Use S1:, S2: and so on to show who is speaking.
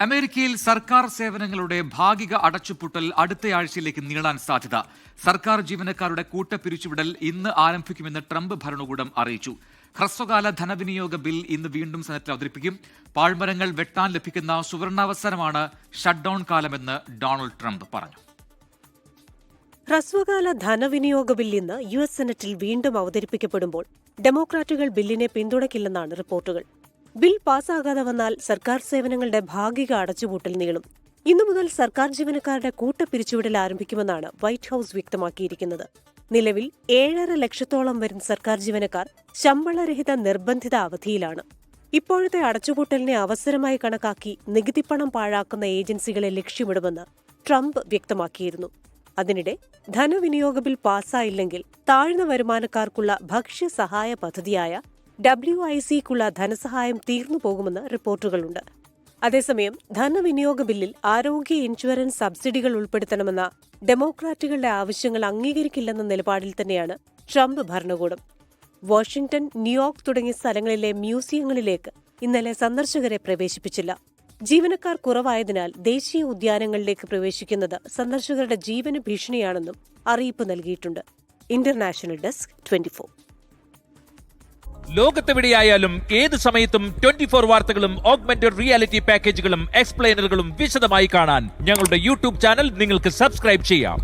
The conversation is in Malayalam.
S1: അമേരിക്കയിൽ സർക്കാർ സേവനങ്ങളുടെ ഭാഗിക അടച്ചുപൂട്ടൽ അടുത്തയാഴ്ചയിലേക്ക് നീളാൻ സാധ്യത. സർക്കാർ ജീവനക്കാരുടെ കൂട്ടപ്പിരിച്ചുവിടൽ ഇന്ന് ആരംഭിക്കുമെന്ന് ട്രംപ് ഭരണകൂടം അറിയിച്ചു. ഹ്രസ്വകാല ധനവിനിയോഗ ബിൽ ഇന്ന് വീണ്ടും സെനറ്റിൽ അവതരിപ്പിക്കും. പാഴ്മരങ്ങൾ വെട്ടാൻ ലഭിക്കുന്ന സുവർണാവസരമാണ് ഷട്ട്ഡൌൺ കാലമെന്ന് ഡൊണാൾഡ് ട്രംപ് പറഞ്ഞു.
S2: ഹ്രസ്വകാല ധനവിനിയോഗ ബിൽ ഇന്ന് US സെനറ്റിൽ വീണ്ടും അവതരിപ്പിക്കപ്പെടുമ്പോൾ ഡെമോക്രാറ്റുകൾ ബില്ലിനെ പിന്തുണയ്ക്കില്ലെന്നാണ് റിപ്പോർട്ടുകൾ. ബിൽ പാസ്സാകാതെ വന്നാൽ സർക്കാർ സേവനങ്ങളുടെ ഭാഗിക അടച്ചുപൂട്ടൽ നീളും. ഇന്നു മുതൽ സർക്കാർ ജീവനക്കാരുടെ കൂട്ടപ്പിരിച്ചുവിടൽ ആരംഭിക്കുമെന്നാണ് വൈറ്റ് ഹൌസ് വ്യക്തമാക്കിയിരിക്കുന്നത്. നിലവിൽ 7.5 ലക്ഷത്തോളം വരുന്ന സർക്കാർ ജീവനക്കാർ ശമ്പളരഹിത നിർബന്ധിത അവധിയിലാണ്. ഇപ്പോഴത്തെ അടച്ചുപൂട്ടലിനെ അവസരമായി കണക്കാക്കി നികുതിപ്പണം പാഴാക്കുന്ന ഏജൻസികളെ ലക്ഷ്യമിടുമെന്ന് ട്രംപ് വ്യക്തമാക്കിയിരുന്നു. അതിനിടെ ധനവിനിയോഗ ബിൽ പാസ്സായില്ലെങ്കിൽ താഴ്ന്ന വരുമാനക്കാർക്കുള്ള ഭക്ഷ്യസഹായ പദ്ധതിയായ WICക്കുള്ള ധനസഹായം തീർന്നുപോകുമെന്ന് റിപ്പോർട്ടുകളുണ്ട്. അതേസമയം ധനവിനിയോഗ ബില്ലിൽ ആരോഗ്യ ഇൻഷുറൻസ് സബ്സിഡികൾ ഉൾപ്പെടുത്തണമെന്ന ഡെമോക്രാറ്റുകളുടെ ആവശ്യങ്ങൾ അംഗീകരിക്കില്ലെന്ന നിലപാടിൽ തന്നെയാണ് ട്രംപ് ഭരണകൂടം. വാഷിംഗ്ടൺ, ന്യൂയോർക്ക് തുടങ്ങിയ സ്ഥലങ്ങളിലെ മ്യൂസിയങ്ങളിലേക്ക് ഇന്നലെ സന്ദർശകരെ പ്രവേശിപ്പിച്ചില്ല. ജീവനക്കാർ കുറവായതിനാൽ ദേശീയ ഉദ്യാനങ്ങളിലേക്ക് പ്രവേശിക്കുന്നത് സന്ദർശകരുടെ ജീവന് ഭീഷണിയാണെന്നും അറിയിപ്പ് നൽകിയിട്ടുണ്ട്. International desk 24.
S3: ലോകത്തെവിടെയായാലും ഏത് സമയത്തും 24 വാർത്തകളും ഓഗ്മെന്റഡ് റിയാലിറ്റി പാക്കേജുകളും എക്സ്പ്ലെയിനറുകളും വിശദമായി കാണാൻ ഞങ്ങളുടെ യൂട്യൂബ് ചാനൽ നിങ്ങൾക്ക് സബ്സ്ക്രൈബ് ചെയ്യാം.